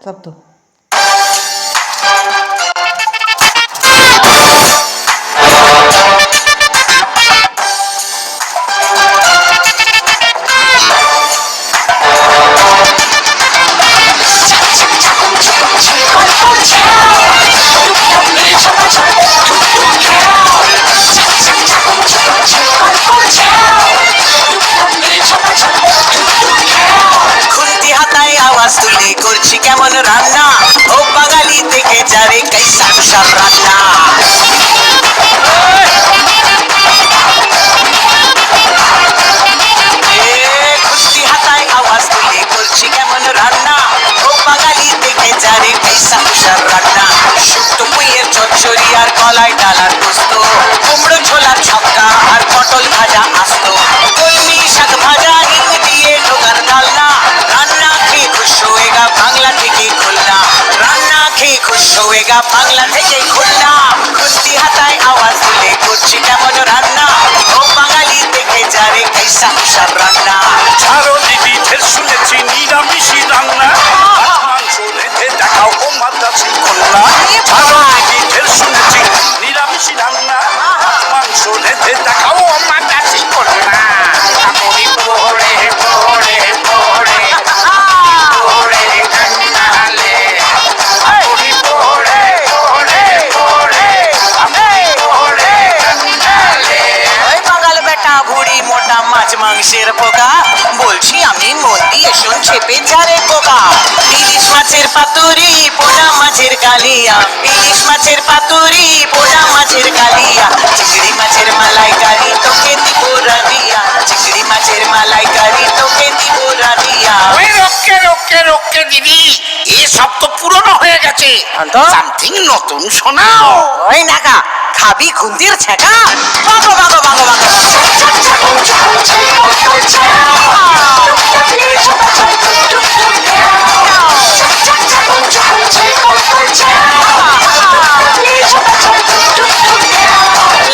সব তো তুলে করছি কেমন রান্না ও বাঙালি থেকে যারে कैसा कुशल রান্না খুন্তি হাতায় আওয়াজ তুলে করছি কেমন রান্না ও বাঙালি থেকে যারে कैसा कुशल রান্না শুক্তো পুইয়ের চচ্চড়ি আর কলাই ডালার পোস্ত কুমড়ো ছোলার ছক্কা আর পটল ভাজা আস্ত কলমি শাক ভাজা হিং দিয়ে ঢোকার ডালনা রান্না খেয়ে খুশ होएगा বাংলা থেকে খুলনা রান্না খেয়ে খুশ होएगा বাংলা থেকে খুলনা খুন্তি হাতায় আওয়াজ তুলে করছি কেমন রান্না ও বাঙালি থেকে যারে कैसा कुशल রান্না ছাড়ো দিদি ঢের শুনেছি নিরামিষি রান্না মাংস রেঁধে দেখাও ও মাদ্রাসি কন্যা ছাড়ো দিদি ঢের শুনেছি নিরামিষি রান্না মাংস রেঁধে দেখাও ও মাদ্রাসি কন্যা আপনি পড়ে পড়ে পড়ে পড়ে কান্নালে আপনি পড়ে পড়ে পড়ে আপনি পড়ে কান্নালে ওই বাঙাল বেটা ভুড়ি মোটা মাছ মাংসের পোকা বলছি আমি মন দিয়ে শোন চেপে যারে পোকা ইলিশ মাছের পাতুরি পোড়া মাছের কালিয়া ইলিশ মাছের পাতুরি পোড়া মাছের কালিয়া চিংড়ি মাছের মালাইকারি তোকে দিব রাধিয়া চিংড়ি মাছের মালাইকারি তোকে দিব রাধিয়া ওই রোকে রোকে রোকে দিদি এসব তো পুরনো হয়ে গেছে সামথিং নতুন শোনাও ওই নাকা খাবি খুন্তির ছেঁকা বাগো বাগো বাগো বাগো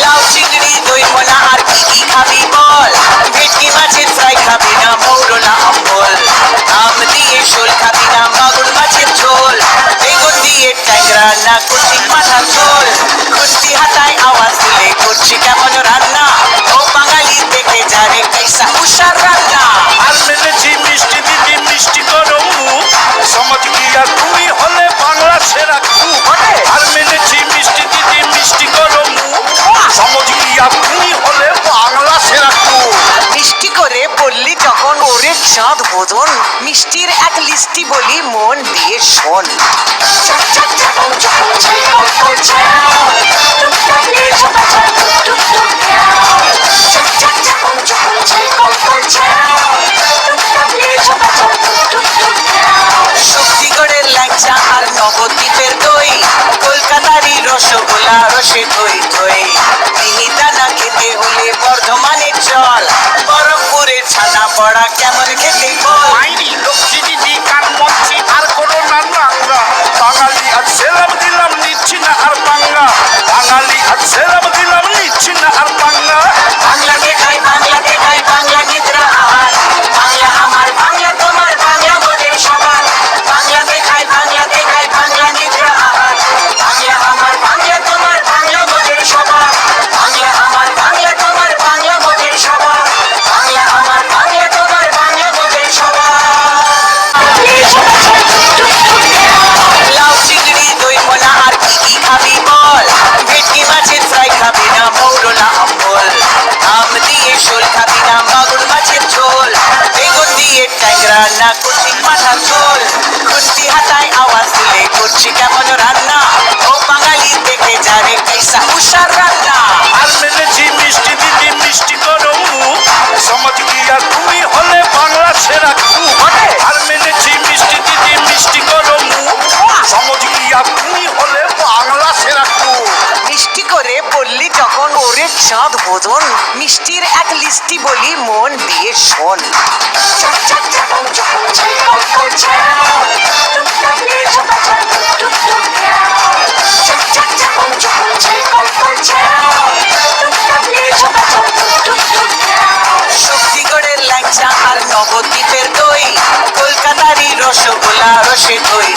লাউ চিংড়ি দই মোলা আর কি কি খাবি বল ভেটকি মাছের ফ্রাই খাবি না মৌরলা অম্বল আম দিয়ে শোল খাবি না মাগুর মাছের ঝোল বেগুন দিয়ে ট্যাংরা না কচি পাঠা ঝোল খুন্তি হাতায় আওয়াজ তুলে করছি কেমন রান্না ও বাঙালি থেকে যারে कैसा कुशल রান্না আর মেলেছি মিষ্টি দিদি মিষ্টি করো মুখ সমাজ গিয়া তুমি হলে বাংলা সেরা কুক আর মেলেছি মিষ্টি দিদি মিষ্টি করো মুখ সমাজ গিয়া তুমি হলে বাংলা সেরা কুক মিষ্টি করে বললি যখন ওরে চাঁদ বোধন মিষ্টির এক লিস্টি বলি মন দিয়ে শোন শক্তিগড়ের ল্যাংচা আর নবদ্বীপের দই কলকাতারই রসগোল্লা রসে ধই ধই মিহিদানা খেতে হলে বর্ধমানের চল বরফপুরের ছানা বড়া কেমন খেতে বল মাইরি লক্ষ্মী দিদি কান মচ্ছি আর করো না রাঙ্গা বাঙালি আজ সেলাম দিলাম নিচ্ছি না আর বাংলা বাঙালি আজ সেলাম দিলাম নিচ্ছি না আর বাংলা বাংলা দেখাই বাংলা দেখাই বাংলা নিদ্রা আহার বাংলা আমার বাংলা তোমার বাংলা মোদের সবার বাংলা দেখাই বাংলা দেখাই বাংলা নিদ্রা আহার বাংলা আমার বাংলা তোমার বাংলা মোদের সবার বাংলা আমার বাংলা তোমার বাংলা মোদের সবার বাংলা আমার বাংলা তোমার বাংলা মোদের সবার লাউ চিংড়ি দই মোলা আর কি কি খাবি বল ভেটকি মাছের ফ্রাই খাবি না মৌরলা অম্বল আম দিয়ে শোল খাবি না মাগুর মাছের ঝোল বেগুন দিয়ে ট্যাংরা না কচি পাঠা ঝোল খুন্তি হাতায় আওয়াজ তুলে করছি কেমন রান্না ও বাঙালি থেকে যারে कैसा कुशल রান্না আর মেলেছি মিষ্টি দিদি মিষ্টি করো মুখ সমাজ গিয়া তুমি হলে বাংলা সেরা কুক আর মেলেছি মিষ্টি দিদি মিষ্টি করো মুখ সমাজ গিয়া তুমি হলে বাংলা সেরা কুক মিষ্টি করে বললি যখন ওরে চাঁদ বোধন মিষ্টির এক লিস্টি বলি মন দিয়ে শোন শক্তিগড়ের ল্যাংচা আর নবদ্বীপের দই কলকাতারই রসগোল্লা রসে ধই